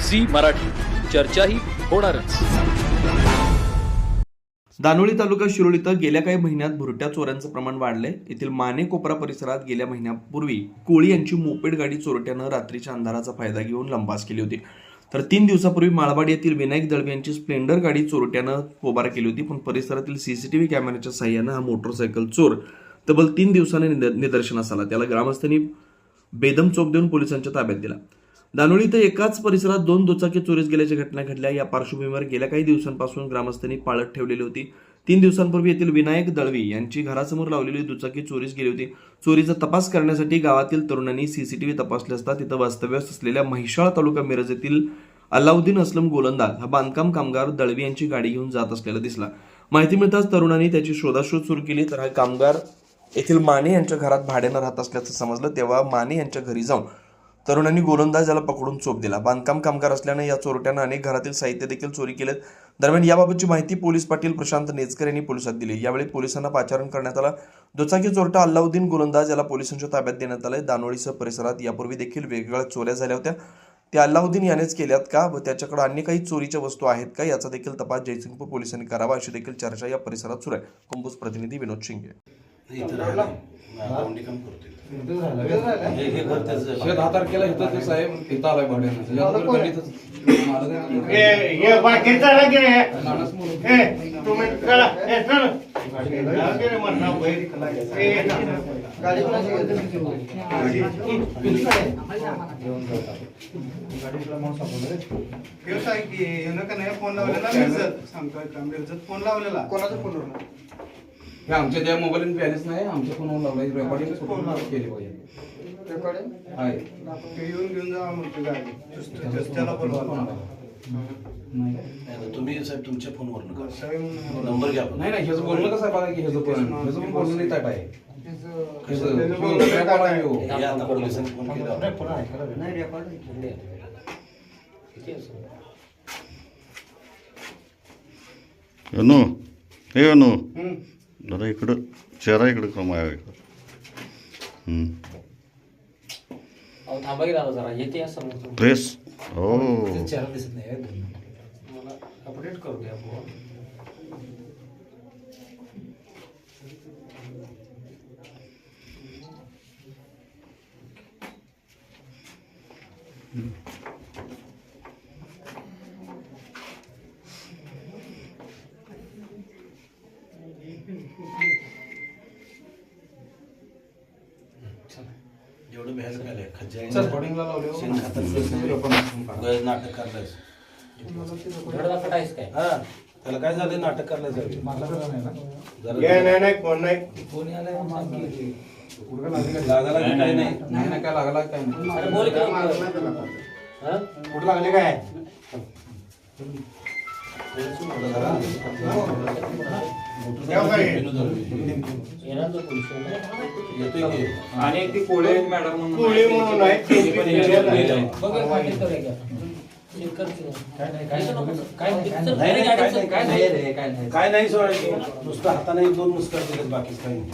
Zee Marathi, चर्चाही होणारच. दानोळी तालुका शिरोळ इथं गेल्या काही महिन्यात भुरट्या चोऱ्यांचं प्रमाण वाढलंय. येथील माने कोपरा परिसरात गेल्या महिन्यापूर्वी कोळी यांची मोपेड गाडी चोरट्यानं रात्रीच्या अंधाराचा फायदा घेऊन लंपास केली होती. तर 3 दिवसापूर्वी माळवाडी येथील विनायक दळवी यांची स्प्लेंडर गाडी चोरट्यानं पोबार केली होती. पण परिसरातील सीसीटीव्ही कॅमेऱ्याच्या साह्यानं हा मोटरसायकल चोर तब्बल 3 दिवसांनी निदर्शनास आला. त्याला ग्रामस्थांनी बेदम चोप देऊन पोलिसांच्या ताब्यात दिला. दानोळी इथं एकाच परिसरात 2 दुचाकी चोरीस गेल्याच्या घटना घडल्या. या पार्श्वभूमीवर गेल्या काही दिवसांपासून ग्रामस्थांनी पाळत ठेवलेली होती. 3 दिवसांपूर्वी येथील विनायक दळवी यांची घरासमोर लावलेली दुचाकी चोरीस गेली होती. चोरीचा तपास करण्यासाठी गावातील तरुणांनी सीसीटीव्ही तपासले असता तिथं वास्तव्यास असलेल्या म्हैसाळ तालुका मिरज येथील अल्लाउद्दीन असलम गोलंदाज हा बांधकाम कामगार दळवी यांची गाडी घेऊन जात असलेला दिसला. माहिती मिळताच तरुणांनी त्याची शोधाशोध सुरू केली. तर हा कामगार येथील माने यांच्या घरात भाड्यानं राहत असल्याचं समजलं. तेव्हा माने यांच्या घरी जाऊन तरुणांनी गोलंदाज याला पकडून चोप दिला. बांधकाम कामगार असल्यानं या चोरट्यानं अनेक घरातील साहित्य देखील चोरी केलेत. दरम्यान याबाबतची माहिती पोलीस पाटील प्रशांत नेजकर यांनी पोलिसात दिली. यावेळी पोलिसांना पाचारण करण्यात आला. दुचाकी चोरटा अल्लाउद्दीन गोलंदाज याला पोलिसांच्या ताब्यात देण्यात आलंय. दानोळीसह परिसरात यापूर्वी देखील वेगवेगळ्या चोऱ्या झाल्या होत्या. त्या अल्लाउद्दीन यानेच केल्यात का व त्याच्याकडे अन्य काही चोरीच्या वस्तू आहेत का याचा देखील तपास जयसिंगपूर पोलिसांनी करावा अशी देखील चर्चा या परिसरात सुरू आहे. कंबूस प्रतिनिधी विनोद शिंगे. तारखेला इथं साहेब इथं आलाय फोन लावलेला कोणाचा फोन हे आमच्या त्या मोबाईल बॅलन्स नाही. आमच्या फोनवर लावलाय रेकॉर्डिंग केली पाहिजे. घेऊन जावा म्हणतो गाडी त्याला तुम्ही साहेब तुमच्या फोनवर नंबर घ्या. नाही नाही ह्याचं बोलणं कसं आहे बघा की ह्याचं पण बोलणं नाही ताट आहे. पोलिसांनी फोन केला. अनु हे अनु जरा इकडं चेहरा इकडं कमाया इकडं. थांबा की दादा जरा येते समोर प्रेस हो चेहरा दिसत नाही. मला अपडेट करू द्या. जेवढं भ्यायला काय खज्जा रेकॉर्डिंगला लावले नाटक करलाय. काय हा त्याला काय झालं नाटक करलाय नाही फोन नाही लागायला काय नाही. नाही काय लागला काय नाही. बोल कुठं लागले काय आणि ती कोळे मॅडम कोळी म्हणून आहे काय नाही सोडायचं नुसतं हाताने 2 मुस्कार दिलेत बाकी काही नाही.